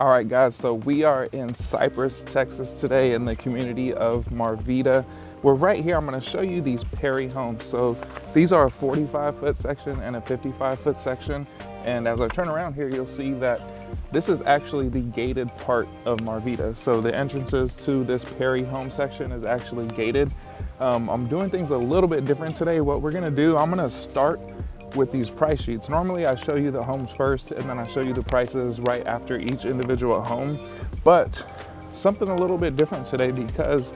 All right, guys, so we are in Cypress, Texas today in the community of Marvida. We're right here. I'm going to show you these Perry homes. So these are a 45-foot section and a 55-foot section. And as I turn around here, you'll see that this is actually the gated part of Marvida. So the entrances to this Perry home section is actually gated. I'm doing things a little bit different today. What we're going to do, I'm going to start with these price sheets. Normally I show you the homes first and then I show you the prices right after each individual home, but something a little bit different today because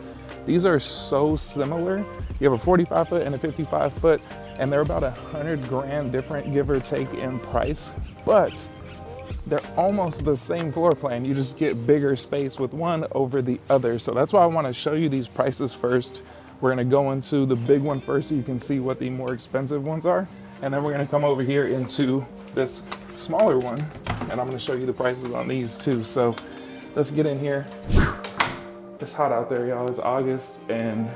these are so similar. You have a 45 foot and a 55 foot and they're about $100 grand different, give or take, in price, but they're almost the same floor plan. You just get bigger space with one over the other. So that's why I want to show you these prices first. We're going to go into the big one first so you can see what the more expensive ones are. And then we're going to come over here into this smaller one. And I'm going to show you the prices on these too. So let's get in here. It's hot out there, y'all. It's August and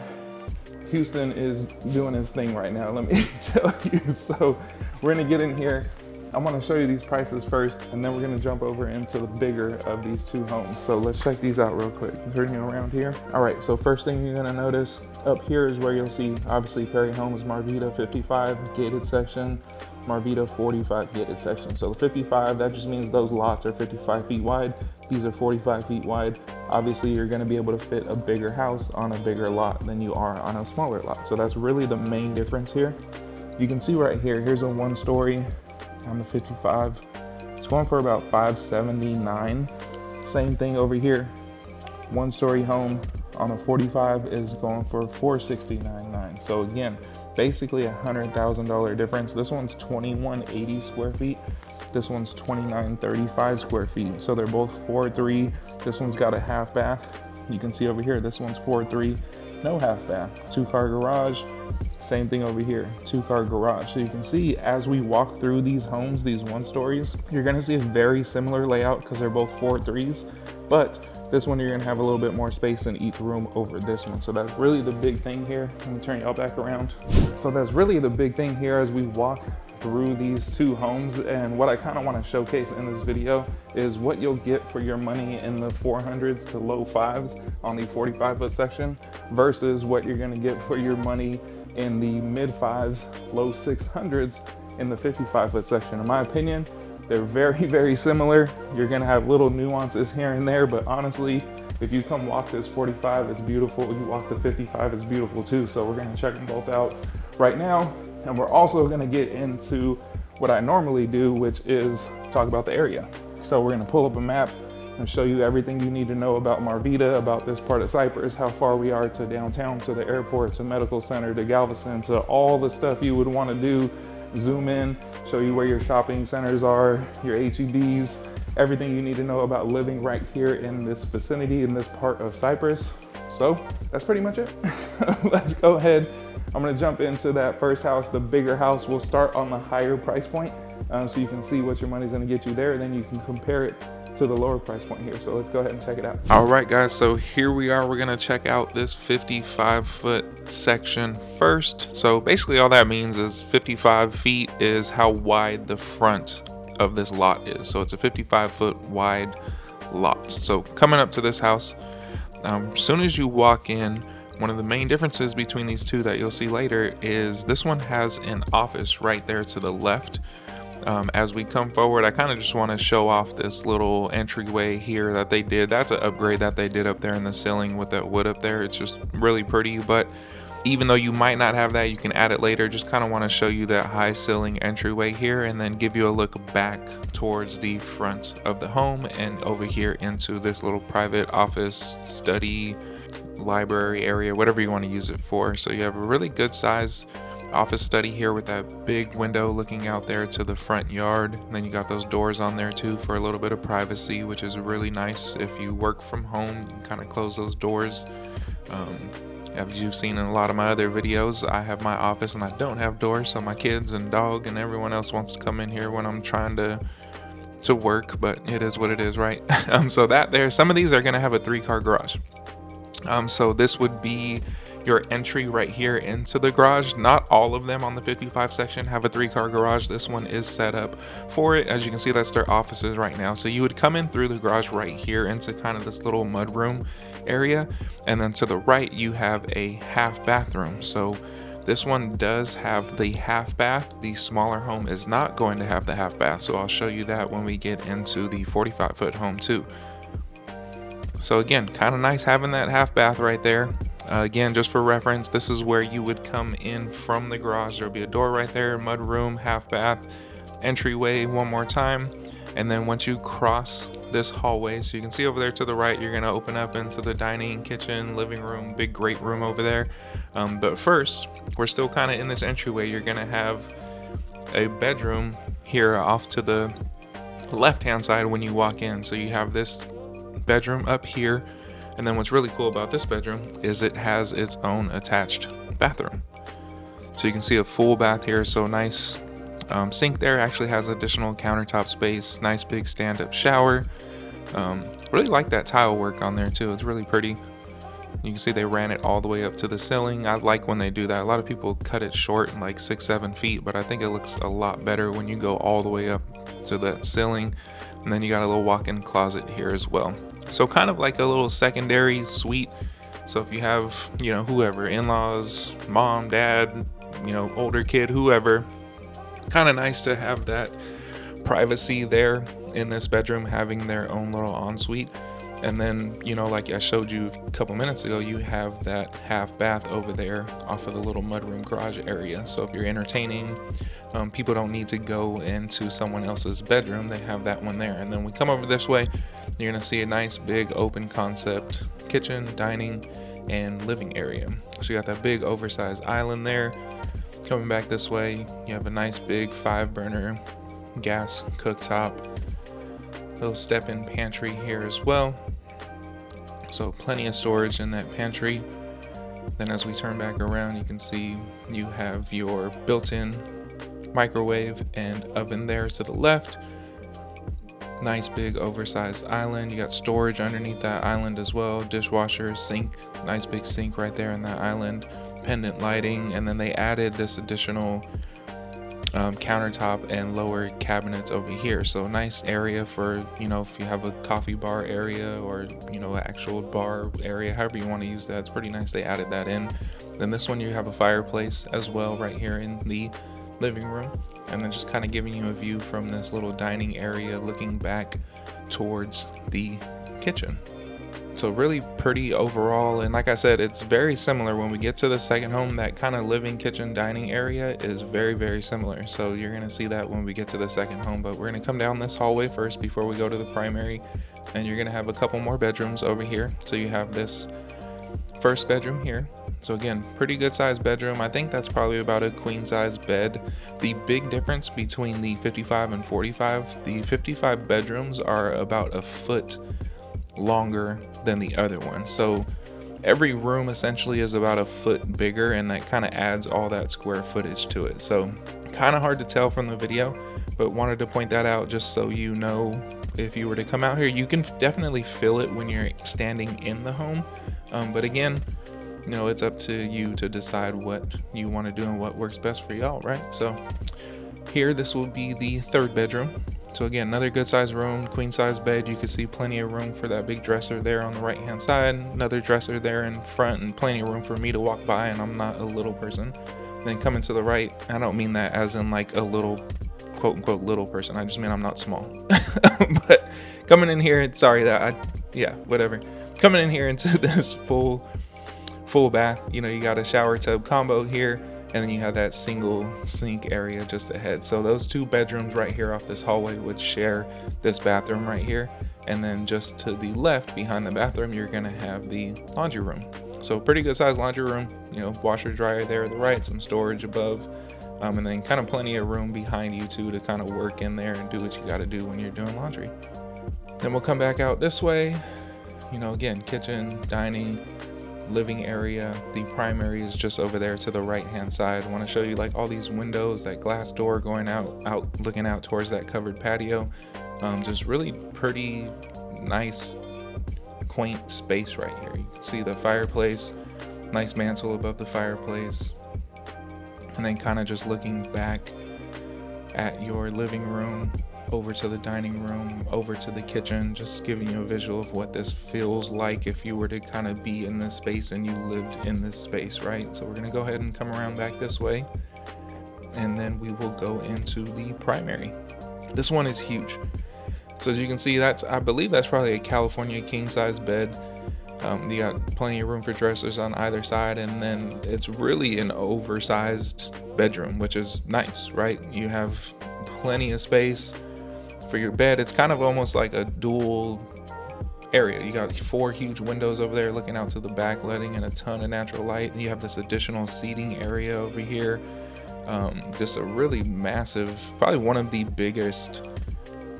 Houston is doing its thing right now, let me tell you. So we're going to get in here. I'm going to show you these prices first, and then we're going to jump over into the bigger of these two homes. So let's check these out real quick. Turn you around here. All right, so first thing you're going to notice up here is where you'll see, obviously, Perry Homes, Marvida 55 gated section, Marvida 45 gated section. So the 55, that just means those lots are 55 feet wide. These are 45 feet wide. Obviously, you're going to be able to fit a bigger house on a bigger lot than you are on a smaller lot. So that's really the main difference here. You can see right here, here's a one-story on the 55. It's going for about $579. Same thing over here. One-story home on a 45 is going for $469.9. So again, basically $100,000 difference. This one's 2180 square feet. This one's 2935 square feet. So they're both 4.3. This one's got a half bath. You can see over here, this one's 4.3, no half bath. 2-car garage. Same thing over here, 2-car garage. So you can see as we walk through these homes, these one-stories, you're gonna see a very similar layout because they're both 4.3s, but this one you're gonna have a little bit more space in each room over this one. So that's really the big thing here. Let me turn y'all back around. So that's really the big thing here as we walk through these two homes. And what I kind of want to showcase in this video is what you'll get for your money in the 400s to low 5s on the 45-foot section versus what you're going to get for your money in the mid 5s, low 600s in the 55-foot section. In my opinion, they're very, very similar. You're going to have little nuances here and there, but honestly, if you come walk this 45, it's beautiful. You walk the 55, it's beautiful too. So we're going to check them both out right now. And we're also going to get into what I normally do, which is talk about the area. So we're going to pull up a map and show you everything you need to know about Marvida, about this part of Cypress, how far we are to downtown, to the airport, to medical center, to Galveston, to all the stuff you would want to do. Zoom in, show you where your shopping centers are, your HEBs, everything you need to know about living right here in this vicinity, in this part of Cypress. So that's pretty much it. Let's go ahead. I'm gonna jump into that first house, the bigger house. We'll start on the higher price point so you can see what your money's gonna get you there, and then you can compare it to the lower price point here. So let's go ahead and check it out. All right, guys, so here we are. We're gonna check out this 55-foot section first. So basically all that means is 55 feet is how wide the front of this lot is. So it's a 55-foot wide lot. So coming up to this house, as soon as you walk in, one of the main differences between these two that you'll see later is this one has an office right there to the left. As we come forward, I kind of just want to show off this little entryway here that they did. That's an upgrade that they did up there in the ceiling with that wood up there. It's just really pretty, but even though you might not have that, you can add it later. Just kind of want to show you that high ceiling entryway here and then give you a look back towards the front of the home and over here into this little private office, study, library area, whatever you want to use it for. So you have a really good size office study here with that big window looking out there to the front yard. And then you got those doors on there too for a little bit of privacy, which is really nice. If you work from home, you can kind of close those doors. As you've seen in a lot of my other videos, I have my office and I don't have doors, so my kids and dog and everyone else wants to come in here when I'm trying to work, but it is what it is, right? So that there, some of these are going to have a 3-car garage. So this would be your entry right here into the garage. Not all of them on the 55 section have a 3-car garage. This one is set up for it. As you can see, that's their offices right now. So you would come in through the garage right here into kind of this little mudroom area, and then to the right you have a half bathroom. So this one does have the half bath. The smaller home is not going to have the half bath, so I'll show you that when we get into the 45-foot home too. So again, kind of nice having that half bath right there. Again, just for reference, this is where you would come in from the garage. There'll be a door right there, mud room, half bath, entryway one more time. And then once you cross this hallway, so you can see over there to the right, you're gonna open up into the dining, kitchen, living room, big great room over there. But first, we're still kind of in this entryway. You're gonna have a bedroom here off to the left-hand side when you walk in. So you have this bedroom up here, and then what's really cool about this bedroom is it has its own attached bathroom. So you can see a full bath here, so nice sink there, actually has additional countertop space, nice big stand-up shower. Really like that tile work on there too, it's really pretty. You can see they ran it all the way up to the ceiling. I like when they do that. A lot of people cut it short, like 6-7 feet, but I think it looks a lot better when you go all the way up to that ceiling. And then you got a little walk-in closet here as well. So kind of like a little secondary suite. So if you have, you know, whoever, in-laws, mom, dad, you know, older kid, whoever, kind of nice to have that privacy there in this bedroom, having their own little ensuite. And then, you know, like I showed you a couple minutes ago, you have that half bath over there off of the little mudroom garage area. So if you're entertaining, people don't need to go into someone else's bedroom. They have that one there. And then we come over this way, you're gonna see a nice big open concept kitchen, dining, and living area. So you got that big oversized island there. Coming back this way, you have a nice big 5-burner gas cooktop. Little step-in pantry here as well. So plenty of storage in that pantry. Then as we turn back around, you can see you have your built-in microwave and oven there to the left. Nice big oversized island. You got storage underneath that island as well. Dishwasher, sink, nice big sink right there in that island. Pendant lighting, and then they added this additional countertop and lower cabinets over here. So nice area for, you know, if you have a coffee bar area or, you know, an actual bar area, however you want to use that. It's pretty nice they added that in. Then this one you have a fireplace as well right here in the living room, and then just kind of giving you a view from this little dining area looking back towards the kitchen. So really pretty overall, and like I said, it's very similar. When we get to the second home, that kind of living, kitchen, dining area is very similar. So you're gonna see that when we get to the second home, but we're gonna come down this hallway first before we go to the primary, and you're gonna have a couple more bedrooms over here. So you have this first bedroom here. So again, pretty good sized bedroom. I think that's probably about a queen size bed. The big difference between the 55 and 45, the 55 bedrooms are about a foot longer than the other one. So every room essentially is about a foot bigger, and that kind of adds all that square footage to it. So kind of hard to tell from the video, but wanted to point that out just so you know, if you were to come out here, you can definitely feel it when you're standing in the home. But again, you know, it's up to you to decide what you want to do and what works best for y'all, right? So here, this will be the third bedroom. So again, another good sized room, queen size bed. You can see plenty of room for that big dresser there on the right hand side, another dresser there in front, and plenty of room for me to walk by, and I'm not a little person. Then coming to the right, I don't mean that as in like a little quote unquote little person, I just mean I'm not small. But coming in here, sorry that whatever. Coming in here into this full bath, you know, you got a shower tub combo here, and then you have that single sink area just ahead. So those two bedrooms right here off this hallway would share this bathroom right here. And then just to the left behind the bathroom, you're gonna have the laundry room. So pretty good sized laundry room, you know, washer dryer there to the right, some storage above, and then kind of plenty of room behind you too to kind of work in there and do what you gotta do when you're doing laundry. Then we'll come back out this way, you know, again, kitchen, dining, living area. The primary is just over there to the right hand side. I want to show you like all these windows, that glass door going out looking out towards that covered patio. Just really pretty nice quaint space right here. You can see the fireplace, Nice mantle above the fireplace. And then kind of just looking back at your living room, over to the dining room, over to the kitchen, just giving you a visual of what this feels like if you were to kind of be in this space and you lived in this space, right? So we're gonna go ahead and come around back this way, and then we will go into the primary. This one is huge. So as you can see, I believe that's probably a California king size bed. You got plenty of room for dressers on either side, and then it's really an oversized bedroom, which is nice, right? You have plenty of space for your bed. It's kind of almost like a dual area. You got 4 huge windows over there looking out to the back, letting in a ton of natural light. And you have this additional seating area over here. Just a really massive, probably one of the biggest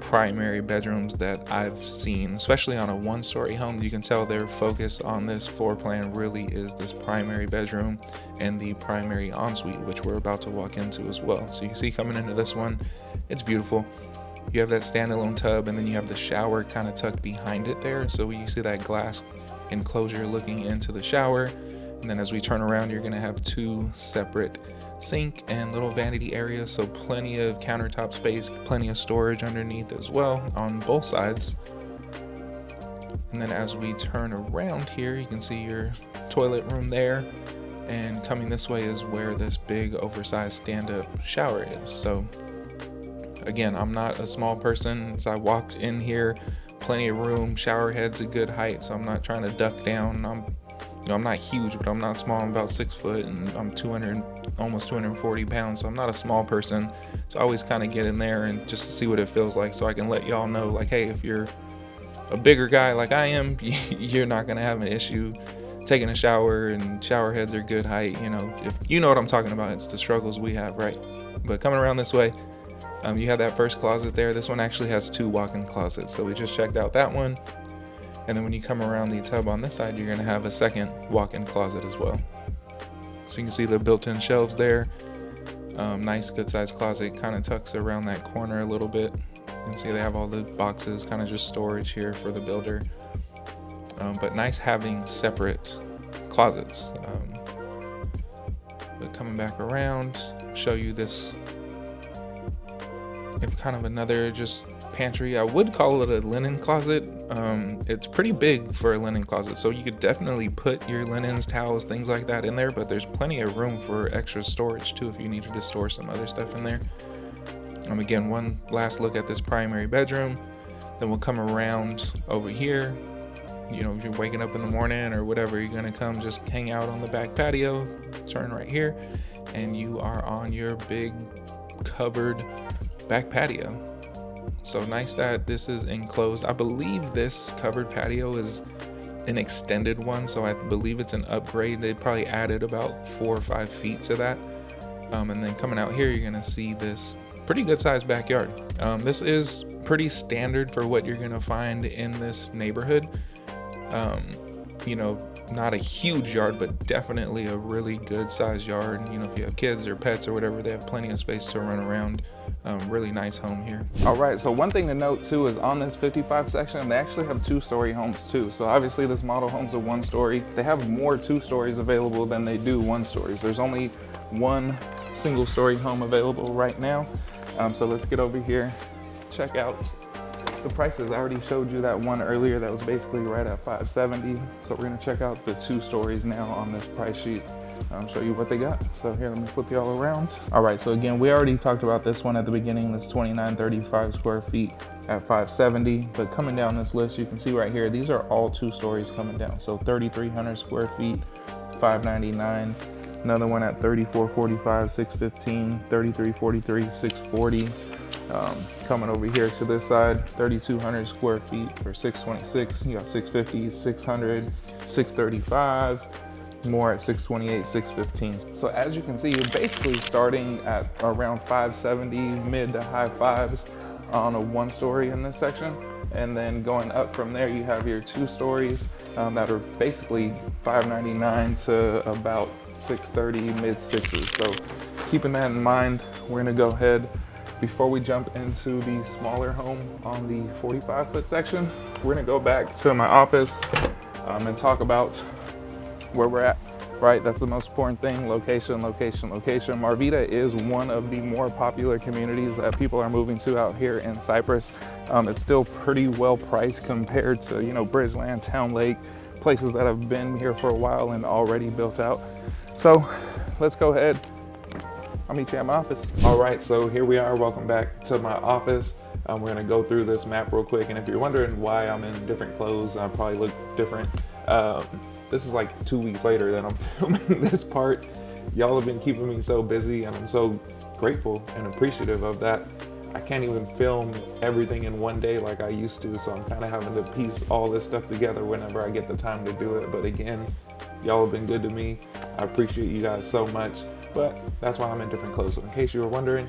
primary bedrooms that I've seen, especially on a 1-story home. You can tell their focus on this floor plan really is this primary bedroom and the primary ensuite, which we're about to walk into as well. So you can see coming into this one, it's beautiful. You have that standalone tub, and then you have the shower kind of tucked behind it there. So you see that glass enclosure looking into the shower. And then as we turn around, you're gonna have 2 separate sink and little vanity areas. So plenty of countertop space, plenty of storage underneath as well on both sides. And then as we turn around here, you can see your toilet room there. And coming this way is where this big oversized stand-up shower is. So again, I'm not a small person. As I walked in here, plenty of room, shower head's a good height, so I'm not trying to duck down. I'm not huge, but I'm not small. I'm about 6 foot, and I'm almost 240 pounds, so I'm not a small person. So I always kind of get in there and just to see what it feels like, so I can let y'all know, like, hey, if you're a bigger guy like I am, you're not gonna have an issue taking a shower, and shower heads are good height. You know, if you know what I'm talking about, it's the struggles we have, right? But coming around this way, you have that first closet there. This one actually has 2 walk-in closets, so we just checked out that one. And then when you come around the tub on this side, you're gonna have a second walk-in closet as well. So you can see the built-in shelves there. Nice, good-sized closet, kind of tucks around that corner a little bit. You can see they have all the boxes, kind of just storage here for the builder. But nice having separate closets. But coming back around, show you this. If kind of another just pantry. I would call it a linen closet. It's pretty big for a linen closet, so you could definitely put your linens, towels, things like that in there, but there's plenty of room for extra storage too if you needed to store some other stuff in there. Again, one last look at this primary bedroom, then we'll come around over here. You know, if you're waking up in the morning or whatever, you're gonna come just hang out on the back patio, turn right here, and you are on your big covered back patio. So nice that this is enclosed. I believe this covered patio is an extended one, so I believe it's an upgrade. They probably added about 4 or 5 feet to that. And then coming out here, you're gonna see this pretty good sized backyard. This is pretty standard for what you're gonna find in this neighborhood. You know, not a huge yard, but definitely a really good sized yard. You know, if you have kids or pets or whatever, they have plenty of space to run around. Really nice home here. All right, so one thing to note too is on this 55 section, they actually have 2-story homes too. So obviously this model home's a 1-story. They have more 2 stories available than they do 1 stories. There's only 1 single-story home available right now. So let's get over here, check out the prices. I already showed you that one earlier that was basically right at $570. So we're gonna check out the 2 stories now on this price sheet. Show you what they got. So here, let me flip y'all around. All right, so again, we already talked about this one at the beginning. This 2935 square feet at $570. But coming down this list, you can see right here, these are all 2 stories coming down. So 3,300 square feet, $599. Another one at 3445, $615, 3343, $640. Coming over here to this side, 3,200 square feet for $626. You got $650, $600, $635. More at $628, $615. So as you can see, you're basically starting at around $570, mid to high 5s on a 1-story in this section. And then going up from there, you have your 2 stories that are basically $599 to about $630, mid 6s. So keeping that in mind, we're gonna go ahead, before we jump into the smaller home on the 45-foot section, we're gonna go back to my office and talk about where we're at. right? That's the most important thing. Location, location, location. Marvida is one of the more popular communities that people are moving to out here in Cypress. It's still pretty well priced compared to, you know, Bridgeland, Town Lake, places that have been here for a while and already built out. So let's go ahead. I'll meet you at my office. All right, so here we are. Welcome back to my office. We're gonna go through this map real quick. And if you're wondering why I'm in different clothes, I probably look different. This is like 2 weeks later that I'm filming this part. Y'all have been keeping me so busy, and I'm so grateful and appreciative of that. I can't even film everything in one day like I used to, so I'm kind of having to piece all this stuff together whenever I get the time to do it. But again, y'all have been good to me. I appreciate you guys so much, but that's why I'm in different clothes. So in case you were wondering,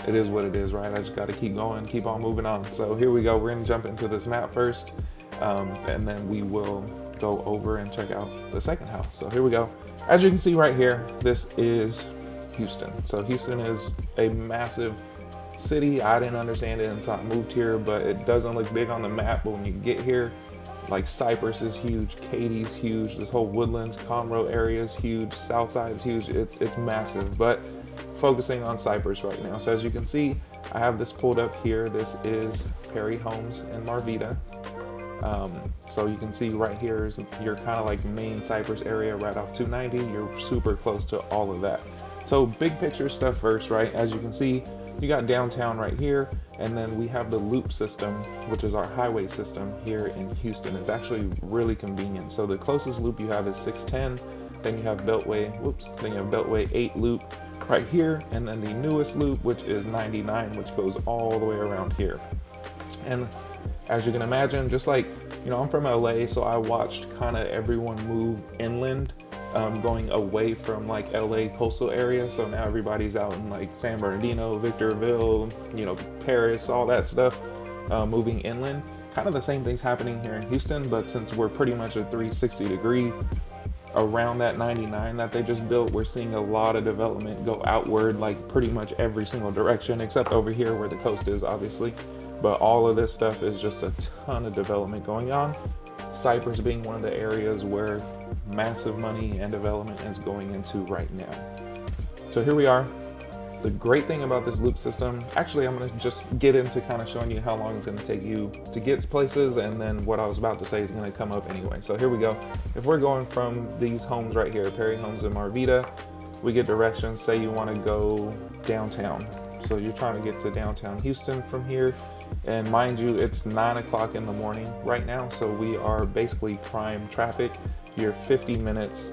it is what it is, right? I just got to keep going, keep on moving on. So here we go. We're gonna jump into this map first, and then we will go over and check out the second house. So here we go. As you can see right here, this is Houston. So Houston is a massive city. I didn't understand it until I moved here, but it doesn't look big on the map. But when you get here, like Cypress is huge, Katie's huge, this whole Woodlands, Conroe area is huge, Southside is huge. It's massive, but focusing on Cypress right now. So as you can see, I have this pulled up here. This is Perry Homes in Marvida. So you can see right here is your kind of like main Cypress area right off 290. You're super close to all of that. So big picture stuff first, right? As you can see, you got downtown right here, and then we have the loop system, which is our highway system here in Houston. It's actually really convenient. So the closest loop you have is 610, then you have Beltway, then you have Beltway 8 loop right here, and then the newest loop, which is 99, which goes all the way around here. And as you can imagine, just like, you know, I'm from LA, so I watched kind of everyone move inland, going away from like LA coastal area. So now everybody's out in like San Bernardino, Victorville, you know, Paris, all that stuff, moving inland. Kind of the same thing's happening here in Houston, but since we're pretty much a 360 degree around that 99 that they just built, we're seeing a lot of development go outward, like pretty much every single direction, except over here where the coast is, obviously. But all of this stuff is just a ton of development going on. Cypress being one of the areas where massive money and development is going into right now. So here we are. The great thing about this loop system, actually I'm gonna just get into kind of showing you how long it's gonna take you to get to places, and then what I was about to say is gonna come up anyway. So here we go. If we're going from these homes right here, Perry Homes in Marvida, we get directions. Say you wanna go downtown. So you're trying to get to downtown Houston from here. And mind you, it's 9 o'clock in the morning right now. So we are basically prime traffic. You're 50 minutes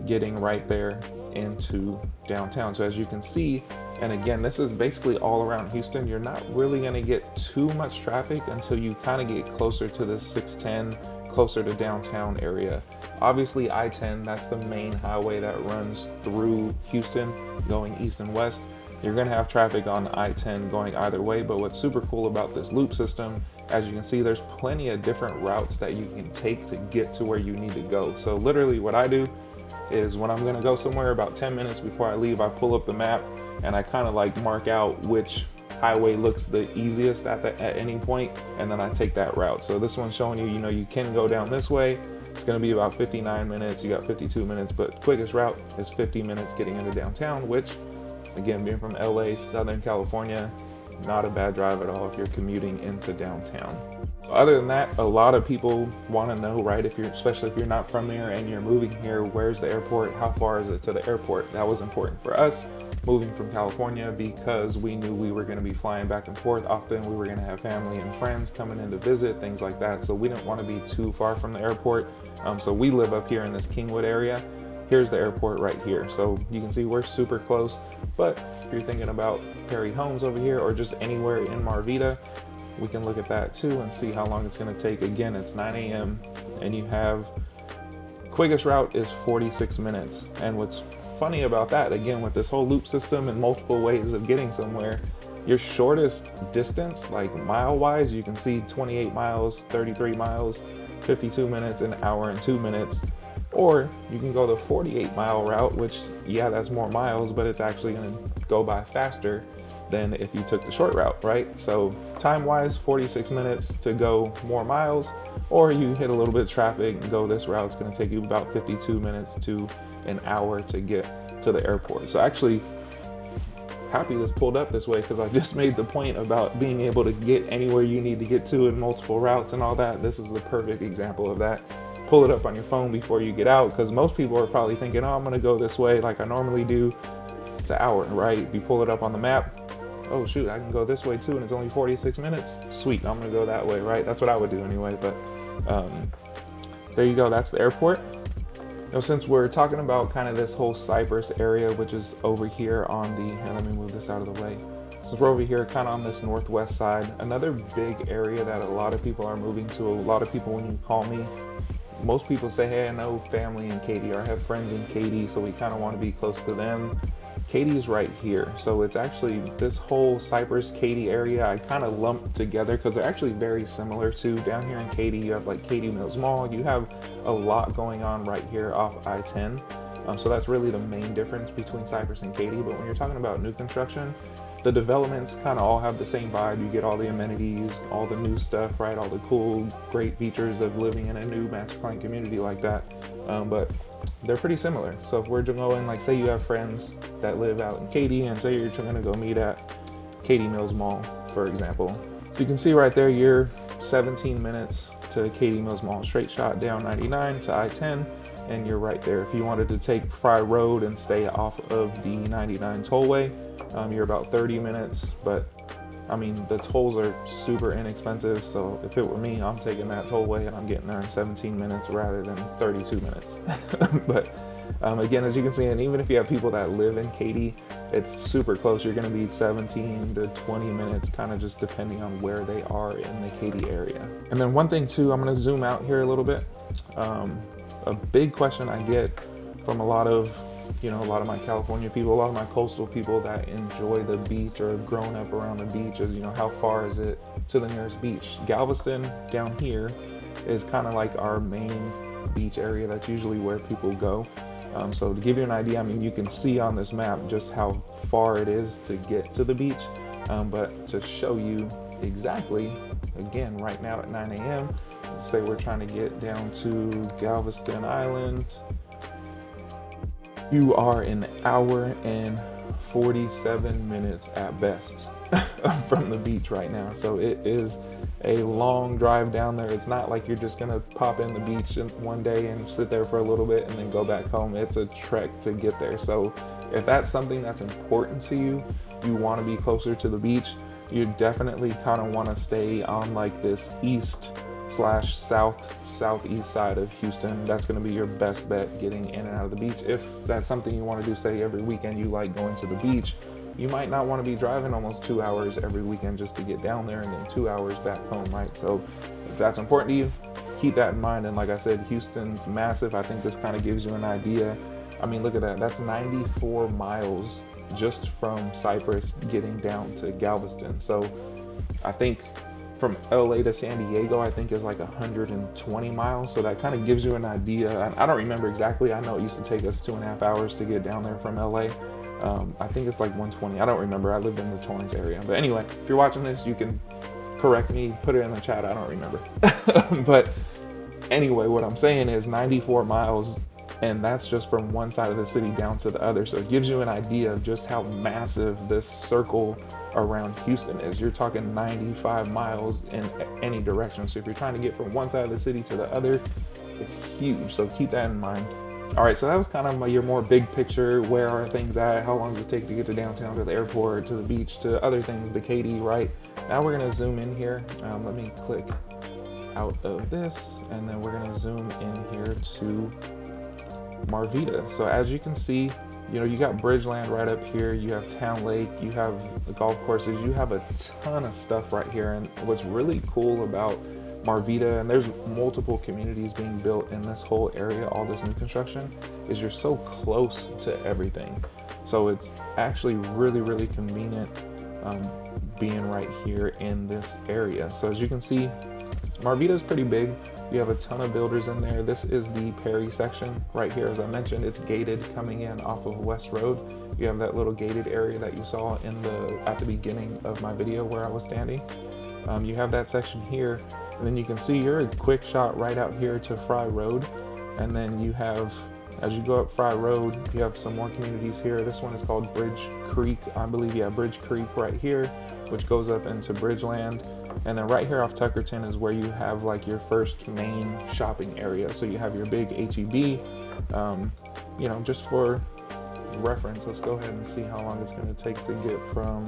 getting right there into downtown. So as you can see, and again, this is basically all around Houston, you're not really gonna get too much traffic until you kind of get closer to the 610, closer to downtown area. Obviously I-10, that's the main highway that runs through Houston going east and west. You're gonna have traffic on I-10 going either way, but what's super cool about this loop system, as you can see, there's plenty of different routes that you can take to get to where you need to go. So literally what I do is when I'm gonna go somewhere, about 10 minutes before I leave, I pull up the map and I kind of like mark out which highway looks the easiest at any point, and then I take that route. So this one's showing you, you know, you can go down this way. It's gonna be about 59 minutes, you got 52 minutes, but quickest route is 50 minutes getting into downtown, which again, being from LA, Southern California, not a bad drive at all if you're commuting into downtown. Other than that, a lot of people want to know, right, especially if you're not from there and you're moving here, where's the airport? How far is it to the airport? That was important for us moving from California because we knew we were going to be flying back and forth often. We were going to have family and friends coming in to visit, things like that. So we didn't want to be too far from the airport. So we live up here in this Kingwood area. Here's the airport right here. So you can see we're super close, but if you're thinking about Perry Homes over here or just anywhere in Marvida, we can look at that too and see how long it's gonna take. Again, it's 9 a.m. and you have, quickest route is 46 minutes. And what's funny about that, again, with this whole loop system and multiple ways of getting somewhere, your shortest distance, like mile-wise, you can see 28 miles, 33 miles, 52 minutes, an hour and 2 minutes. Or you can go the 48-mile route, which, yeah, that's more miles, but it's actually going to go by faster. than if you took the short route, right? So time-wise, 46 minutes to go more miles, or you hit a little bit of traffic and go this route. It's going to take you about 52 minutes to an hour to get to the airport. So actually, happy this pulled up this way, because I just made the point about being able to get anywhere you need to get to in multiple routes and all that. This is the perfect example of that. Pull it up on your phone before you get out, because most people are probably thinking, oh, I'm going to go this way like I normally do. It's an hour, right? You pull it up on the map. Oh shoot, I can go this way too, and it's only 46 minutes. Sweet, I'm gonna go that way, right? That's what I would do anyway, but there you go, that's the airport. Now, since we're talking about kind of this whole Cypress area, which is over here on the, here, let me move this out of the way. Since we're over here kind of on this northwest side, another big area that a lot of people are moving to. A lot of people, when you call me, most people say, hey, I know family in Katy, or I have friends in Katy, so we kind of want to be close to them. Katy's right here. So it's actually this whole Cypress Katy area I kind of lumped together, because they're actually very similar to down here in Katy. You have like Katy Mills Mall. You have a lot going on right here off I-10. So that's really the main difference between Cypress and Katy. But when you're talking about new construction, the developments kind of all have the same vibe. You get all the amenities, all the new stuff, right? All the cool, great features of living in a new master plan community like that. But they're pretty similar. So if we're going, like, say you have friends that live out in Katy, and say you're gonna go meet at Katy Mills Mall, for example. So you can see right there, you're 17 minutes to Katy Mills Mall, straight shot down 99 to I-10, and you're right there. If you wanted to take Fry Road and stay off of the 99 tollway, you're about 30 minutes, but I mean, the tolls are super inexpensive, so if it were me, I'm taking that tollway and I'm getting there in 17 minutes rather than 32 minutes. But again, as you can see, and even if you have people that live in Katy, it's super close. You're gonna be 17 to 20 minutes, kind of just depending on where they are in the Katy area. And then one thing too, I'm gonna zoom out here a little bit. A big question I get from a lot of my California people, a lot of my coastal people that enjoy the beach or have grown up around the beach is, how far is it to the nearest beach? Galveston down here is kind of like our main beach area. That's usually where people go. So to give you an idea, I mean, you can see on this map just how far it is to get to the beach. But to show you exactly, again, right now at 9 a.m., let's say we're trying to get down to Galveston Island. You are an hour and 47 minutes at best from the beach right now. So it is a long drive down there. It's not like you're just gonna pop in the beach one day and sit there for a little bit and then go back home. It's a trek to get there. So if that's something that's important to you, you wanna be closer to the beach, you definitely kind of wanna stay on like this east/southeast side of Houston. That's going to be your best bet getting in and out of the beach. If that's something you want to do, say every weekend you like going to the beach, you might not want to be driving almost 2 hours every weekend just to get down there and then 2 hours back home, right? So if that's important to you, keep that in mind. And like I said, Houston's massive. I think this kind of gives you an idea. I mean, look at that. That's 94 miles just from Cypress getting down to Galveston. So I think from LA to San Diego, I think is like 120 miles. So that kind of gives you an idea. I don't remember exactly. I know it used to take us 2.5 hours to get down there from LA. I think it's like 120. I don't remember. I lived in the Torrance area. But anyway, if you're watching this, you can correct me, put it in the chat. I don't remember. But anyway, what I'm saying is 94 miles, and that's just from one side of the city down to the other. So it gives you an idea of just how massive this circle around Houston is. You're talking 95 miles in any direction. So if you're trying to get from one side of the city to the other, it's huge. So keep that in mind. All right, so that was kind of your more big picture. Where are things at? How long does it take to get to downtown, to the airport, to the beach, to other things, to Katy, right? Now we're gonna zoom in here. Let me click out of this, and then we're gonna zoom in here to Marvida. So as you can see, you got Bridgeland right up here, you have Town Lake, you have the golf courses, you have a ton of stuff right here. And what's really cool about Marvida, and there's multiple communities being built in this whole area, all this new construction, is you're so close to everything. So it's actually really, really convenient being right here in this area. So as you can see, Marvida is pretty big. You have a ton of builders in there. This is the Perry section right here. As I mentioned, it's gated coming in off of West Road. You have that little gated area that you saw at the beginning of my video where I was standing. You have that section here, and then you can see you're a quick shot right out here to Fry Road. And then you have, as you go up Fry Road, you have some more communities here. This one is called Bridge Creek, I believe. Yeah, Bridge Creek right here, which goes up into Bridgeland. And then right here off Tuckerton is where you have like your first main shopping area. So you have your big HEB. You know, just for reference, let's go ahead and see how long it's going to take to get from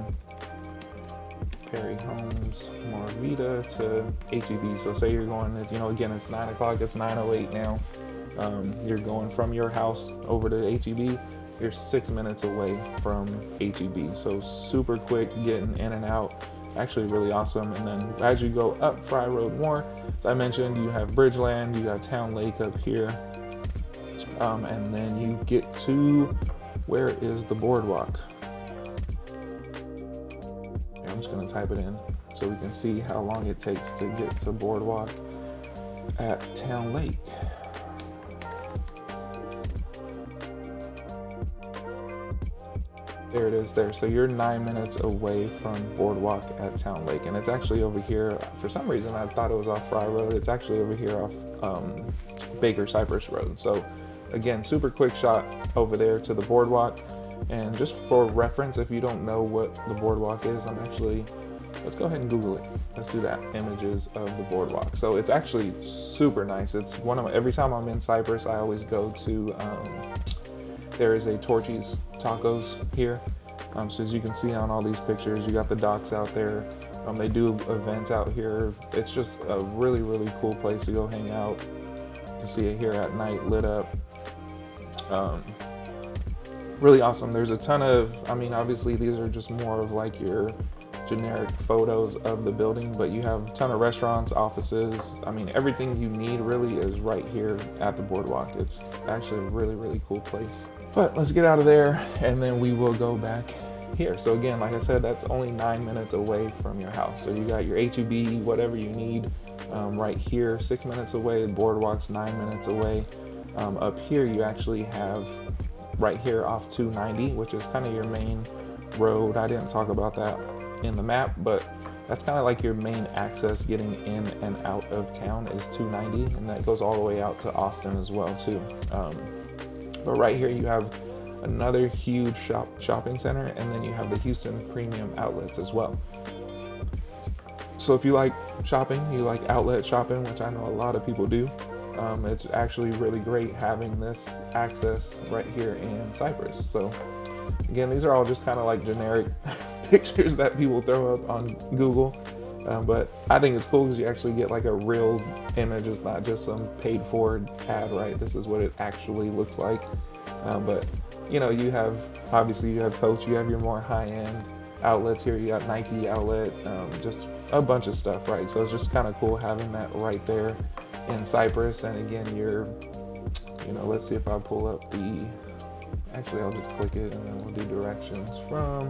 Perry Homes, Marvida to HEB. So say you're going, you know, again, it's 9 o'clock, it's 9:08 now. You're going from your house over to HEB. You're 6 minutes away from HEB. So super quick getting in and out. Actually really awesome. And then as you go up Fry Road more, as I mentioned, you have Bridgeland, you got Town Lake up here. And then you get to, where is the boardwalk? I'm just going to type it in so we can see how long it takes to get to boardwalk at Town Lake. There it is there. So you're 9 minutes away from boardwalk at Town Lake, and it's actually over here. For some reason I thought it was off Fry Road. It's actually over here off Baker Cypress Road. So again, super quick shot over there to the boardwalk. And just for reference, if you don't know what the boardwalk is, let's go ahead and Google it. Let's do that, images of the boardwalk. So it's actually super nice. It's every time I'm in Cypress, I always go to, there is a Torchy's Tacos here. So as you can see on all these pictures, you got the docks out there. They do events out here. It's just a really, really cool place to go hang out. You can see it here at night lit up. Really awesome. There's a ton of, I mean, obviously these are just more of like your generic photos of the building, but you have a ton of restaurants, offices. I mean, everything you need really is right here at the boardwalk. It's actually a really, really cool place. But let's get out of there and then we will go back here. So again, like I said, that's only 9 minutes away from your house. So you got your HEB, whatever you need, right here, 6 minutes away. The boardwalk's 9 minutes away. Up here, you actually have right here off 290, which is kind of your main road. I didn't talk about that in the map, but that's kind of like your main access getting in and out of town is 290, and that goes all the way out to Austin as well too. But right here you have another huge shopping center, and then you have the Houston Premium Outlets as well. So if you like shopping, you like outlet shopping, which I know a lot of people do, it's actually really great having this access right here in Cypress. So again, these are all just kind of like generic pictures that people throw up on Google, but I think it's cool because you actually get like a real image. It's not just some paid for ad, right? This is what it actually looks like. But you know, you have, obviously you have Coach, you have your more high-end outlets here. You got Nike outlet, just a bunch of stuff, right? So it's just kind of cool having that right there in Cypress. And again, you know, let's see if I pull up actually I'll just click it and then we'll do directions from.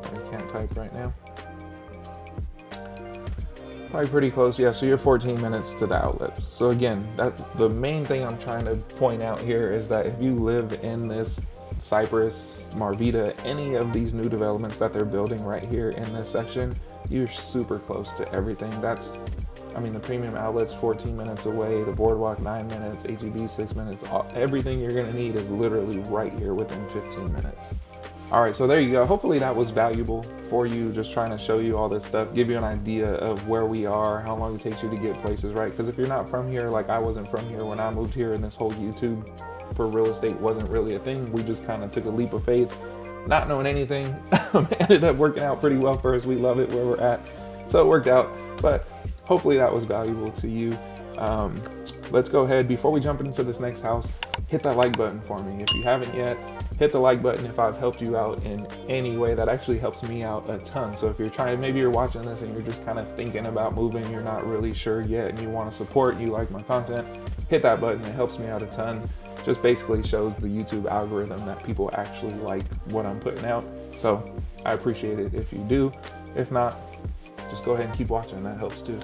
I can't type right now. Probably pretty close. Yeah, so you're 14 minutes to the outlets. So again, that's the main thing I'm trying to point out here, is that if you live in this Cypress, Marvida, any of these new developments that they're building right here in this section, you're super close to everything. I mean, the Premium Outlets 14 minutes away, the Boardwalk 9 minutes, HEB 6 minutes, everything you're gonna need is literally right here within 15 minutes. All right, so there you go. Hopefully that was valuable for you, just trying to show you all this stuff, give you an idea of where we are, how long it takes you to get places, right? Because if you're not from here, like I wasn't from here when I moved here, and this whole YouTube for real estate wasn't really a thing. We just kind of took a leap of faith, not knowing anything. Ended up working out pretty well for us. We love it where we're at. So it worked out, but hopefully that was valuable to you. Let's go ahead, before we jump into this next house, hit that like button for me. If you haven't yet, hit the like button. If I've helped you out in any way, that actually helps me out a ton. So if you're trying, maybe you're watching this and you're just kind of thinking about moving, you're not really sure yet, and you want to support, you like my content, hit that button. It helps me out a ton. just basically shows the YouTube algorithm that people actually like what I'm putting out. So I appreciate it if you do. If not, just go ahead and keep watching, that helps too.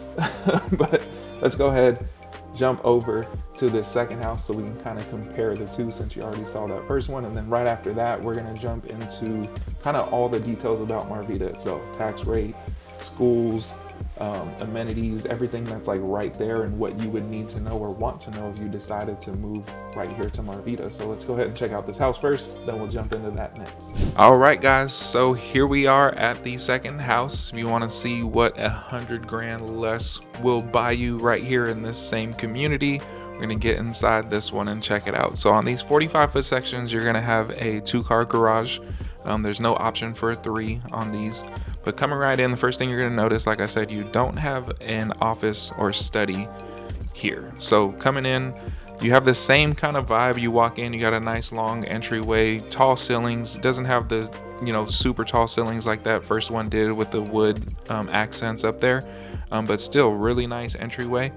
But let's go ahead, jump over to this second house so we can kind of compare the two, since you already saw that first one. And then right after that, we're going to jump into kind of all the details about Marvida itself: tax rate, schools, amenities, everything that's like right there, and what you would need to know or want to know if you decided to move right here to Marvida. So let's go ahead and check out this house first, then we'll jump into that next. All right, guys, so here we are at the second house. If you want to see what 100 grand less will buy you right here in this same community, we're going to get inside this one and check it out. So on these 45-foot sections, you're going to have a 2-car garage. There's no option for a 3 on these. But coming right in, the first thing you're going to notice, like I said, you don't have an office or study here. So coming in, you have the same kind of vibe. You walk in, you got a nice long entryway, tall ceilings. It doesn't have the, super tall ceilings like that first one did with the wood accents up there, but still really nice entryway.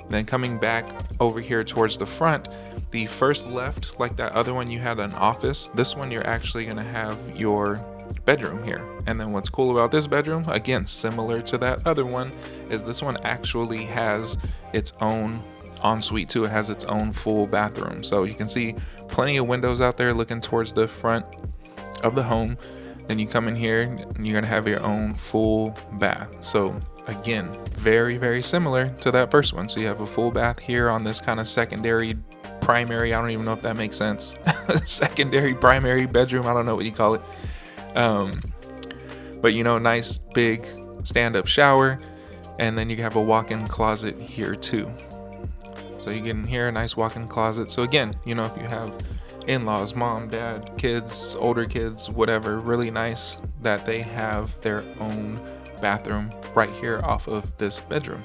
Then coming back over here towards the front, the first left, like that other one, you had an office. This one, you're actually going to have your bedroom here. And then what's cool about this bedroom, again, similar to that other one, is this one actually has its own ensuite too. It has its own full bathroom. So you can see plenty of windows out there looking towards the front of the home. Then you come in here and you're going to have your own full bath. So again, very, very similar to that first one. So you have a full bath here on this kind of secondary, primary, I don't even know if that makes sense. Secondary, primary bedroom, I don't know what you call it. But nice big stand-up shower. And then you have a walk-in closet here too. So you get in here, a nice walk-in closet. So again, if you have in-laws, mom, dad, kids, older kids, whatever, really nice that they have their own bathroom right here off of this bedroom.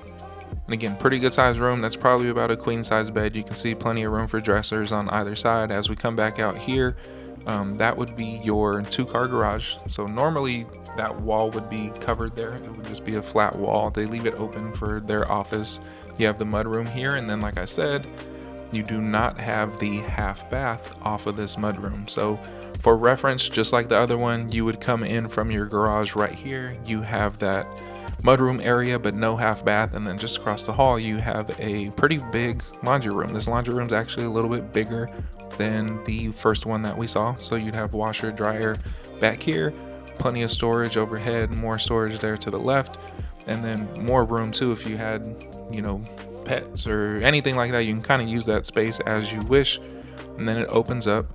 And again, pretty good size room. That's probably about a queen size bed. You can see plenty of room for dressers on either side. As we come back out here, that would be your 2-car garage. So normally that wall would be covered there. It would just be a flat wall. They leave it open for their office. You have the mud room here, and then like I said, you do not have the half bath off of this mud room. So for reference, just like the other one, you would come in from your garage right here. You have that mudroom area, but no half bath. And then just across the hall, you have a pretty big laundry room. This laundry room is actually a little bit bigger than the first one that we saw. So you'd have washer, dryer back here, plenty of storage overhead, more storage there to the left, and then more room too if you had, pets or anything like that. You can kind of use that space as you wish. And then it opens up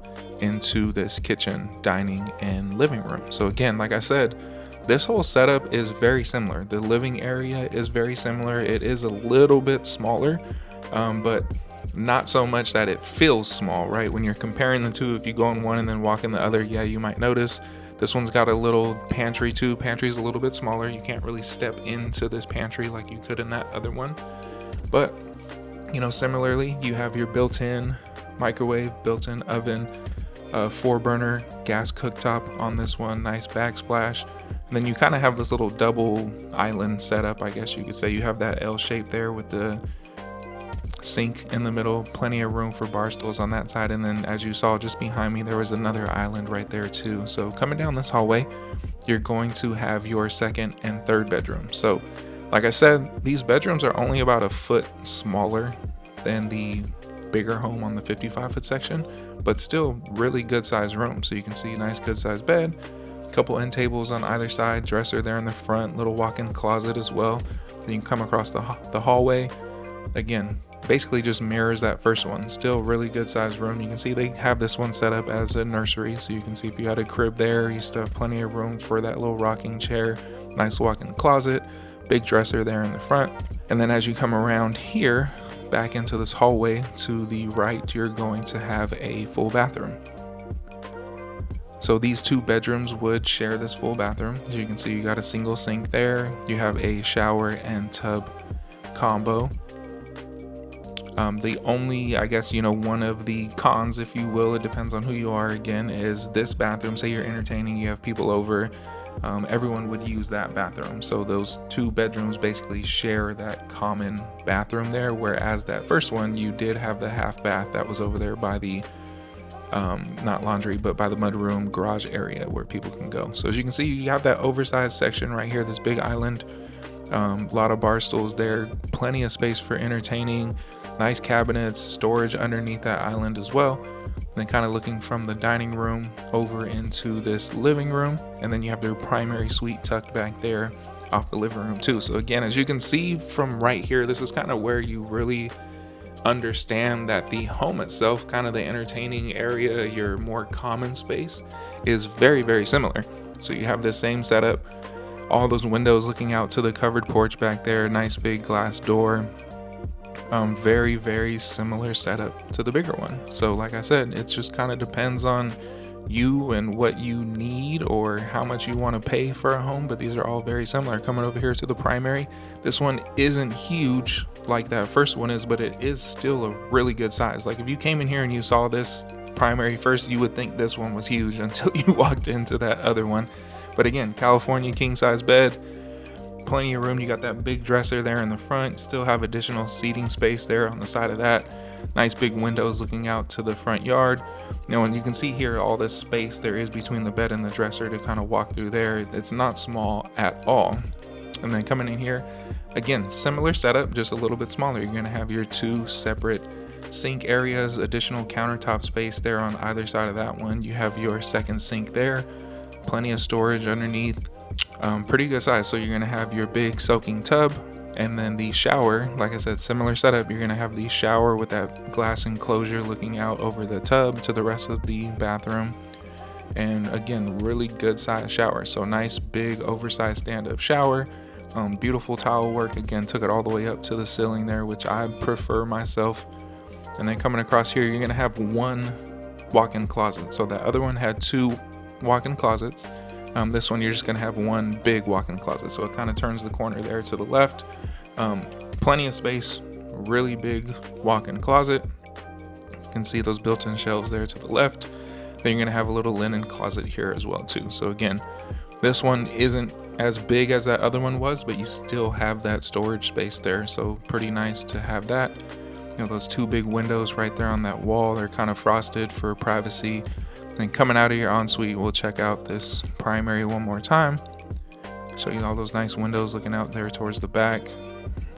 into this kitchen, dining, and living room. So again, like I said, this whole setup is very similar. The living area is very similar. It is a little bit smaller, but not so much that it feels small, right? When you're comparing the two, if you go in one and then walk in the other, yeah, you might notice this one's got a little pantry too. Pantry's a little bit smaller. You can't really step into this pantry like you could in that other one. But, similarly, you have your built-in microwave, built-in oven, 4-burner gas cooktop on this one, nice backsplash. And then you kind of have this little double island setup, I guess you could say. You have that L shape there with the sink in the middle, plenty of room for bar stools on that side. And then as you saw just behind me, there was another island right there too. So coming down this hallway, you're going to have your second and third bedroom. So like I said, these bedrooms are only about a foot smaller than the bigger home on the 55-foot section, but still really good size room. So you can see nice good size bed, couple end tables on either side, dresser there in the front, little walk-in closet as well. Then you can come across the hallway. Again, basically just mirrors that first one. Still really good size room. You can see they have this one set up as a nursery, so you can see if you had a crib there, you still have plenty of room for that little rocking chair. Nice walk-in closet, big dresser there in the front. And then as you come around here back into this hallway to the right, you're going to have a full bathroom. So these 2 bedrooms would share this full bathroom. As you can see, you got a single sink there. You have a shower and tub combo. The only, I guess, one of the cons, if you will, it depends on who you are again, is this bathroom. Say you're entertaining, you have people over, everyone would use that bathroom. So those 2 bedrooms basically share that common bathroom there, whereas that first one, you did have the half bath that was over there by the not laundry, but by the mudroom garage area where people can go. So as you can see, you have that oversized section right here, this big island, a lot of bar stools there, plenty of space for entertaining, nice cabinets, storage underneath that island as well. And then kind of looking from the dining room over into this living room, and then you have their primary suite tucked back there off the living room too. So again, as you can see from right here, this is kind of where you really understand that the home itself, kind of the entertaining area, your more common space, is very, very similar. So you have the same setup, all those windows looking out to the covered porch back there, nice big glass door. Very, very similar setup to the bigger one. So like I said, it just kind of depends on you and what you need or how much you want to pay for a home, but these are all very similar. Coming over here to the primary, this one isn't huge like that first one is, but it is still a really good size. Like if you came in here and you saw this primary first, you would think this one was huge until you walked into that other one. But again, California king size bed, plenty of room. You got that big dresser there in the front, still have additional seating space there on the side of that. Nice big windows looking out to the front yard. You know, and you can see here all this space there is between the bed and the dresser to kind of walk through there. It's not small at all. And then coming in here, again, similar setup, just a little bit smaller. You're gonna have your 2 separate sink areas, additional countertop space there on either side of that one. You have your second sink there, plenty of storage underneath. Pretty good size. So you're gonna have your big soaking tub, and then the shower, like I said, similar setup. You're gonna have the shower with that glass enclosure looking out over the tub to the rest of the bathroom. And again, really good size shower. So nice big oversized stand-up shower. Beautiful towel work. Again, took it all the way up to the ceiling there, which I prefer myself. And then coming across here, you're gonna have 1 walk-in closet. So that other one had 2 walk-in closets. This one, you're just gonna have 1 big walk-in closet. So it kind of turns the corner there to the left. Plenty of space, really big walk-in closet. You can see those built-in shelves there to the left. Then you're gonna have a little linen closet here as well too. So again, this one isn't as big as that other one was, but you still have that storage space there. So pretty nice to have that. You know, those 2 big windows right there on that wall, they're kind of frosted for privacy. Then coming out of your ensuite, we'll check out this primary one more time. Show you all those nice windows looking out there towards the back.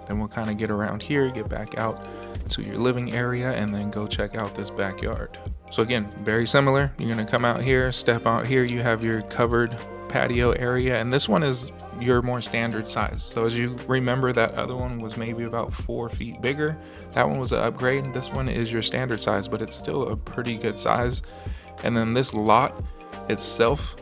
Then we'll kind of get around here, get back out to your living area, and then go check out this backyard. So again, very similar. You're gonna come out here, step out here, you have your covered patio area, and this one is your more standard size. So as you remember, that other one was maybe about 4 feet bigger. That one was an upgrade. This one is your standard size, but it's still a pretty good size. And then this lot itself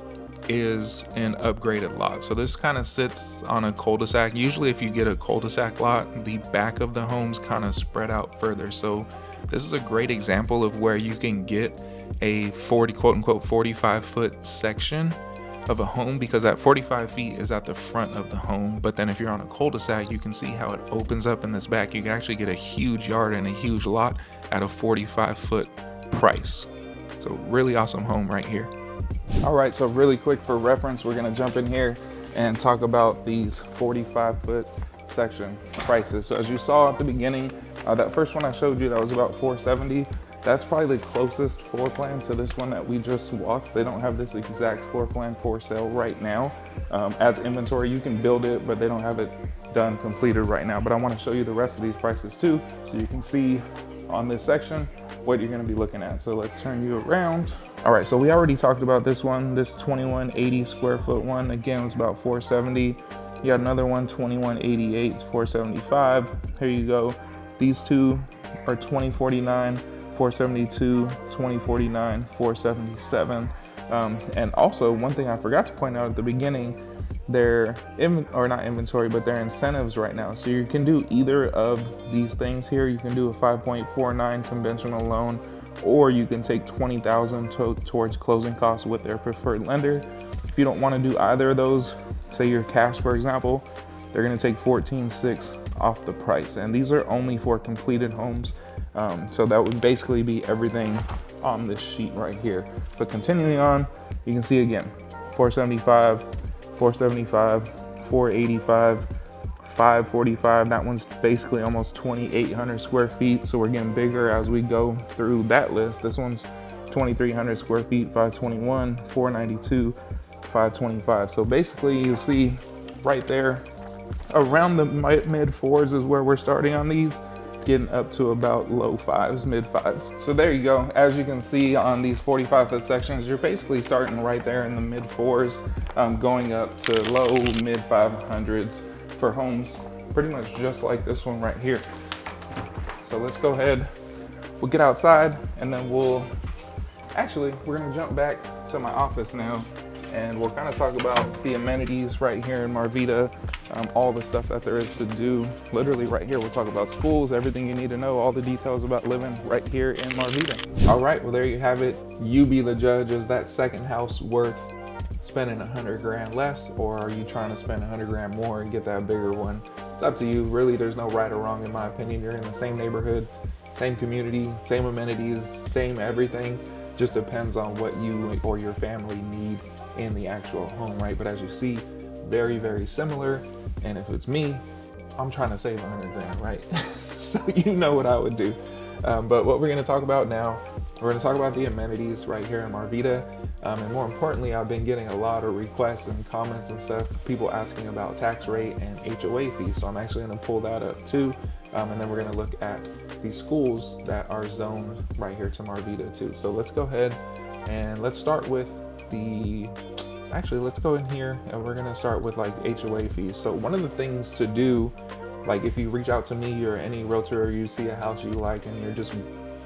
is an upgraded lot. So this kind of sits on a cul-de-sac. Usually if you get a cul-de-sac lot, the back of the homes kind of spread out further. So this is a great example of where you can get a 40, quote unquote, 45-foot section of a home, because that 45 feet is at the front of the home. But then if you're on a cul-de-sac, you can see how it opens up in this back. You can actually get a huge yard and a huge lot at a 45-foot price. So really awesome home right here. All right, so really quick for reference, we're gonna jump in here and talk about these 45-foot section prices. So as you saw at the beginning, that first one I showed you, that was about $470. That's probably the closest floor plan to this one that we just walked. They don't have this exact floor plan for sale right now. As inventory, you can build it, but they don't have it done completed right now. But I want to show you the rest of these prices too, so you can see on this section what you're going to be looking at. So let's turn you around. All right, so we already talked about this one. This 2180 square foot one, again, was about $470. You got another one, 2188, $475. Here you go. These two are 2049, $472, 2049, $477. And also, one thing I forgot to point out at the beginning, their not inventory, but their incentives right now. So you can do either of these things here. You can do a 5.49 conventional loan, or you can take $20,000 towards closing costs with their preferred lender. If you don't want to do either of those, say your cash, for example, they're going to take $14,600 off the price. And these are only for completed homes. So that would basically be everything on this sheet right here. But continuing on, you can see again, $475, 475, 485, 545. That one's basically almost 2,800 square feet. So we're getting bigger as we go through that list. This one's 2,300 square feet, 521, 492, 525. So basically you'll see right there around the mid fours is where we're starting on these, getting up to about low fives, mid fives. So there you go. As you can see on these 45-foot sections, you're basically starting right there in the mid fours, going up to low mid 500s for homes, pretty much just like this one right here. So let's go ahead, we'll get outside, and then we're gonna jump back to my office now, and we'll kind of talk about the amenities right here in Marvida, all the stuff that there is to do. Literally right here, we'll talk about schools, everything you need to know, all the details about living right here in Marvida. All right, well, there you have it. You be the judge. Is that second house worth spending 100 grand less, or are you trying to spend 100 grand more and get that bigger one? It's up to you. Really, there's no right or wrong in my opinion. You're in the same neighborhood, same community, same amenities, same everything. Just depends on what you or your family need in the actual home, right? But as you see, very, very similar. And if it's me, I'm trying to save 100 grand, right? So you know what I would do. But what we're gonna talk about now, we're gonna talk about the amenities right here in Marvida. And more importantly, I've been getting a lot of requests and comments and stuff, people asking about tax rate and HOA fees. So I'm actually gonna pull that up too. And then we're gonna look at the schools that are zoned right here to Marvida too. So let's go ahead and let's start with let's go in here and we're gonna start with like HOA fees. So one of the things to do, like if you reach out to me or any realtor, or you see a house you like and you're just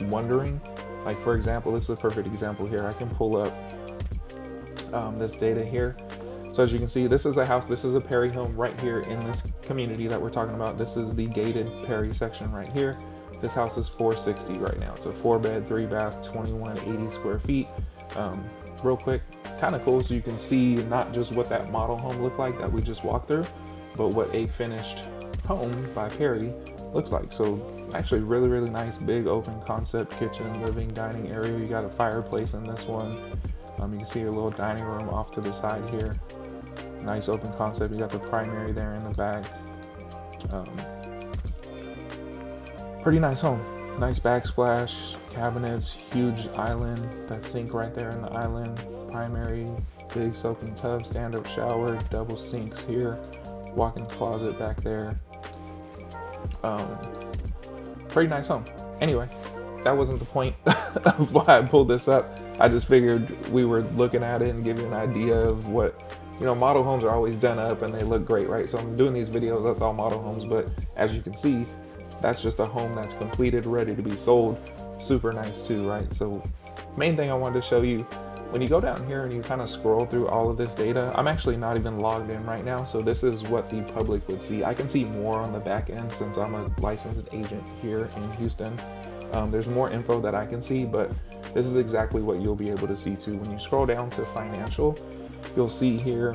wondering, like for example, this is a perfect example here. I can pull up this data here. So as you can see, this is a house, this is a Perry home right here in this community that we're talking about. This is the gated Perry section right here. This house is 460 right now. It's a 4-bed, 3-bath, 2180 square feet. Real quick, kind of cool, so you can see not just what that model home looked like that we just walked through, but what a finished home by Perry looks like. So actually really, really nice, big open concept kitchen, living, dining area. You got a fireplace in this one. You can see your little dining room off to the side here. Nice open concept. You got the primary there in the back. Pretty nice home. Nice backsplash, cabinets, huge island, that sink right there in the island, primary, big soaking tub, stand-up shower, double sinks here, walk-in closet back there. Pretty nice home. Anyway, that wasn't the point of why I pulled this up. I just figured we were looking at it and give you an idea of what, you know, model homes are always done up and they look great, right? So I'm doing these videos, that's all model homes, but as you can see, that's just a home that's completed, ready to be sold. Super nice too, right? So main thing I wanted to show you, when you go down here and you kind of scroll through all of this data, I'm actually not even logged in right now, so this is what the public would see. I can see more on the back end since I'm a licensed agent here in Houston. There's more info that I can see, but this is exactly what you'll be able to see too. When you scroll down to financial, you'll see here,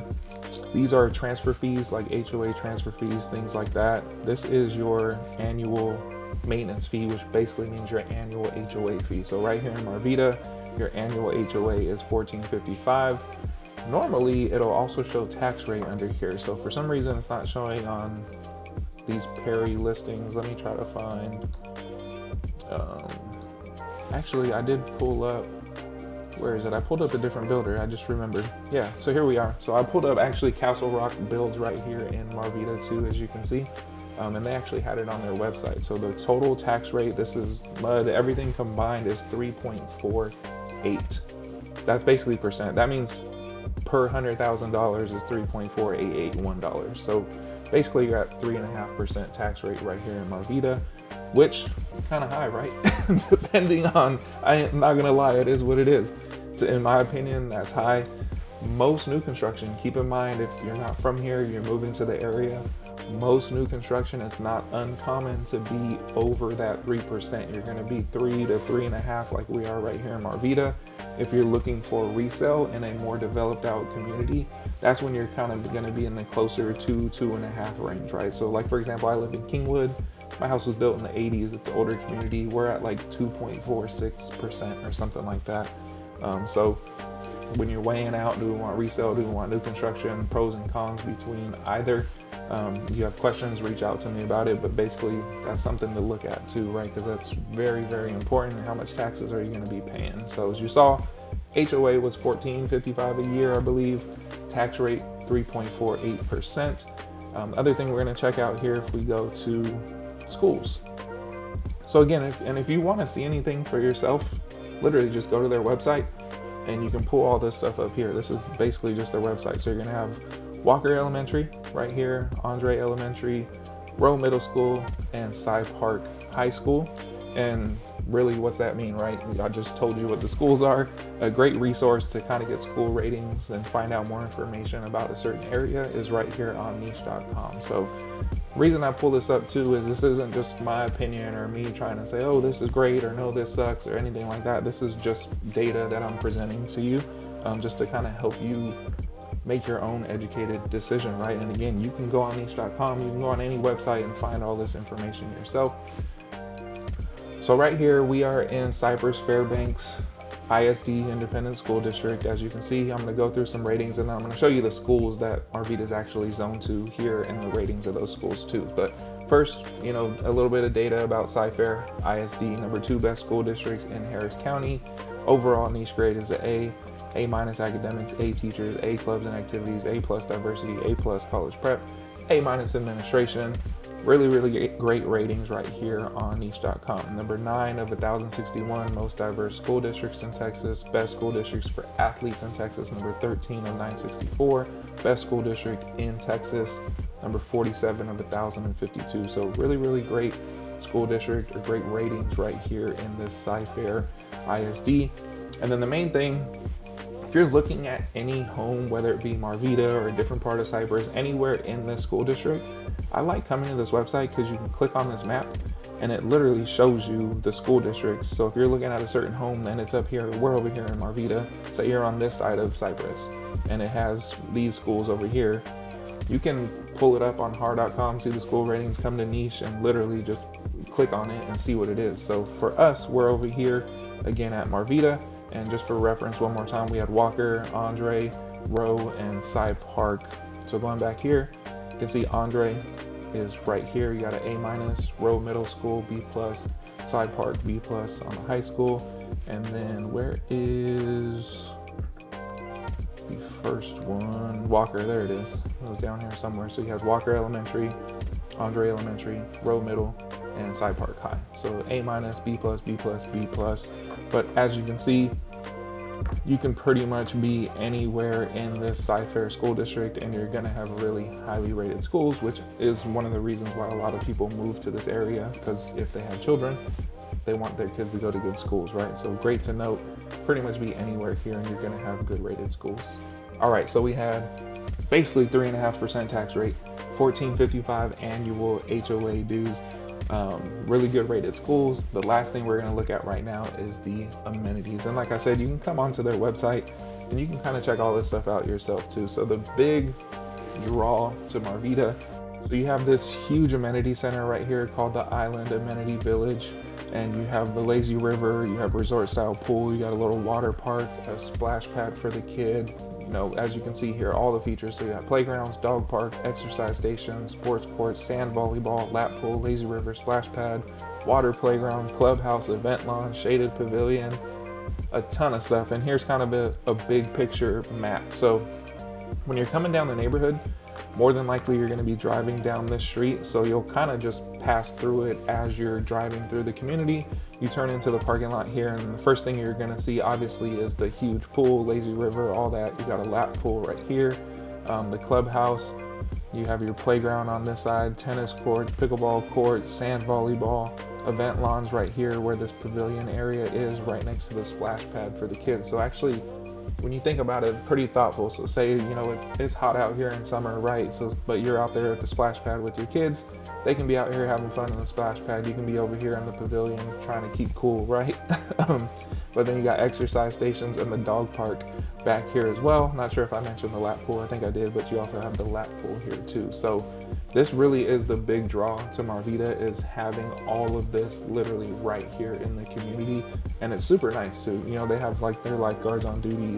these are transfer fees, like HOA transfer fees, things like that. This is your annual maintenance fee, which basically means your annual HOA fee. So right here in Marvida, your annual HOA is $14.55. Normally, it'll also show tax rate under here. So for some reason, it's not showing on these Perry listings. Let me try to find, actually, I did pull up, where is it? I pulled up a different builder, I just remembered. Yeah, so here we are. So I pulled up actually Castle Rock builds right here in Marvida too, as you can see. And they actually had it on their website. So the total tax rate, this is MUD, everything combined is 3.48. That's basically percent. That means per $100,000 is $3.4881. So basically you're at 3.5% tax rate right here in Marvida, which is kind of high, right? Depending on, I'm not gonna lie, it is what it is. So in my opinion, that's high. Most new construction, keep in mind, if you're not from here, you're moving to the area, most new construction, it's not uncommon to be over that 3%. You're going to be 3 to 3.5 like we are right here in Marvida. If you're looking for resale in a more developed out community, that's when you're kind of going to be in the closer to 2.5 range, right? So like, for example, I live in Kingwood. My house was built in the 80s. It's an older community. We're at like 2.46% or something like that. So when you're weighing out, do we want resale, do we want new construction, pros and cons between either. You have questions, reach out to me about it, but basically that's something to look at too, right? Because that's very, very important. How much taxes are you going to be paying? So as you saw, HOA was $14.55 a year, I believe. Tax rate 3.48%. Other thing we're going to check out here if we go to schools. So again, if you want to see anything for yourself, literally just go to their website and you can pull all this stuff up here. This is basically just their website. So you're going to have Walker Elementary right here, Andre Elementary, Rowe Middle School, and Cy Park High School. And really what's that mean, right? I just told you what the schools are. A great resource to kind of get school ratings and find out more information about a certain area is right here on niche.com. So the reason I pull this up too is this isn't just my opinion or me trying to say, oh, this is great, or no, this sucks, or anything like that. This is just data that I'm presenting to you, just to kind of help you make your own educated decision, right? And again, you can go on niche.com, you can go on any website and find all this information yourself. So right here, we are in Cypress-Fairbanks ISD Independent School District. As you can see, I'm gonna go through some ratings and I'm gonna show you the schools that Marvida is actually zoned to here and the ratings of those schools too. But first, a little bit of data about Cy-Fair ISD, number 2 best school districts in Harris County. Overall niche grade is an A minus academics, A teachers, A clubs and activities, A plus diversity, A plus college prep, A minus administration. Really, really great ratings right here on niche.com. Number 9 of 1,061 most diverse school districts in Texas. Best school districts for athletes in Texas. Number 13 of 964. Best school district in Texas. Number 47 of 1,052. So really, really great school district or great ratings right here in this Cy-Fair ISD. And then the main thing, if you're looking at any home, whether it be Marvida or a different part of Cypress, anywhere in this school district, I like coming to this website because you can click on this map and it literally shows you the school districts. So if you're looking at a certain home and it's up here, we're over here in Marvida, say you're on this side of Cypress and it has these schools over here, you can pull it up on har.com, see the school ratings, come to niche and literally just click on it and see what it is. So for us, we're over here again at Marvida, and just for reference one more time, we had Walker, Andre, Rowe, and Cy Park. So going back here, you can see Andre is right here. You got an A minus, Rowe Middle School, B plus, Cy Park, B plus on the high school. And then where is the first one? Walker, there it is. It was down here somewhere. So you have Walker Elementary, Andre Elementary, Rowe Middle, and Cy Park High. So A minus, B plus, B plus, B plus. But as you can see, you can pretty much be anywhere in this Cy-Fair school district and you're gonna have really highly rated schools, which is one of the reasons why a lot of people move to this area, because if they have children, they want their kids to go to good schools, right? So great to note, pretty much be anywhere here and you're gonna have good rated schools. All right, so we had basically 3.5% tax rate, $14.55 annual HOA dues, really good rated schools. The last thing we're going to look at right now is the amenities. And like I said, you can come onto their website and you can kind of check all this stuff out yourself too. So the big draw to Marvida, so you have this huge amenity center right here called the Island Amenity Village. And you have the lazy river, you have resort style pool, you got a little water park, a splash pad for the kid. As you can see here, all the features. So you have playgrounds, dog park, exercise station, sports court, sand volleyball, lap pool, lazy river, splash pad, water playground, clubhouse, event lawn, shaded pavilion, a ton of stuff. And here's kind of a big picture map. So when you're coming down the neighborhood, more than likely you're going to be driving down this street, so you'll kind of just pass through it as you're driving through the community. You turn into the parking lot here, and the first thing you're going to see obviously is the huge pool, lazy river, all that. You got a lap pool right here, the clubhouse. You have your playground on this side, tennis courts, pickleball courts, sand volleyball, event lawns right here where this pavilion area is, right next to the splash pad for the kids. So actually, when you think about it, pretty thoughtful. So say, it's hot out here in summer, right? But you're out there at the splash pad with your kids. They can be out here having fun in the splash pad. You can be over here in the pavilion trying to keep cool, right? But then you got exercise stations and the dog park back here as well. Not sure if I mentioned the lap pool, I think I did, but you also have the lap pool here too. So this really is the big draw to Marvida, is having all of this literally right here in the community. And it's super nice too. You know, they have like their lifeguards on duty.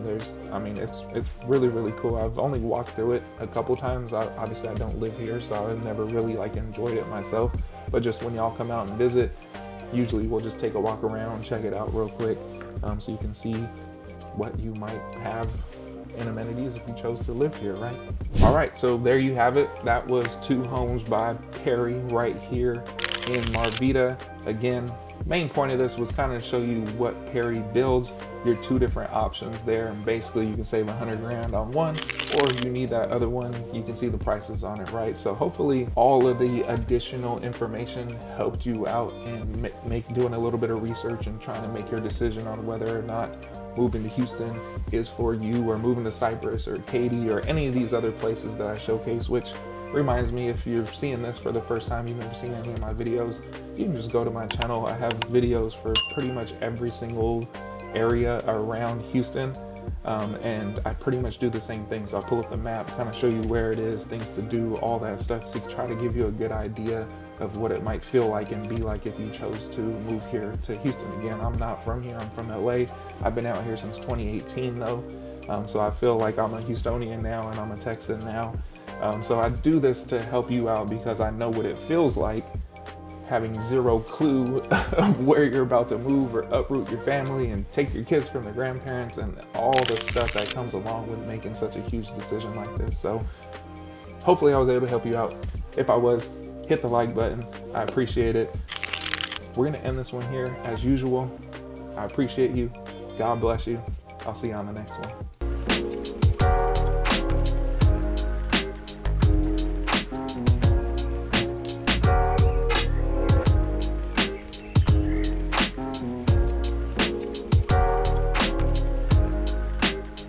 I mean, it's really, really cool. I've only walked through it a couple times. Obviously I don't live here, so I've never really like enjoyed it myself. But just when y'all come out and visit, usually we'll just take a walk around, check it out real quick, so you can see what you might have in amenities if you chose to live here, right? All right, so there you have it. That was 2 homes by Perry right here in Marvida. Again, main point of this was kind of show you what Perry builds, your 2 different options there, and basically you can save 100 grand on one, or if you need that other one, you can see the prices on it, right? So hopefully all of the additional information helped you out in doing a little bit of research and trying to make your decision on whether or not moving to Houston is for you, or moving to Cypress or Katy or any of these other places that I showcase. Which reminds me, if you're seeing this for the first time, you've never seen any of my videos, you can just go to my channel. I have videos for pretty much every single area around Houston, and I pretty much do the same thing. So I pull up the map, kind of show you where it is, things to do, all that stuff, to try to give you a good idea of what it might feel like and be like if you chose to move here to Houston. Again, I'm not from here, I'm from LA. I've been out here since 2018 though, so I feel like I'm a Houstonian now and I'm a Texan now. So I do this to help you out because I know what it feels like having zero clue of where you're about to move or uproot your family and take your kids from their grandparents and all the stuff that comes along with making such a huge decision like this. So hopefully I was able to help you out. If I was, hit the like button. I appreciate it. We're gonna end this one here as usual. I appreciate you. God bless you. I'll see you on the next one.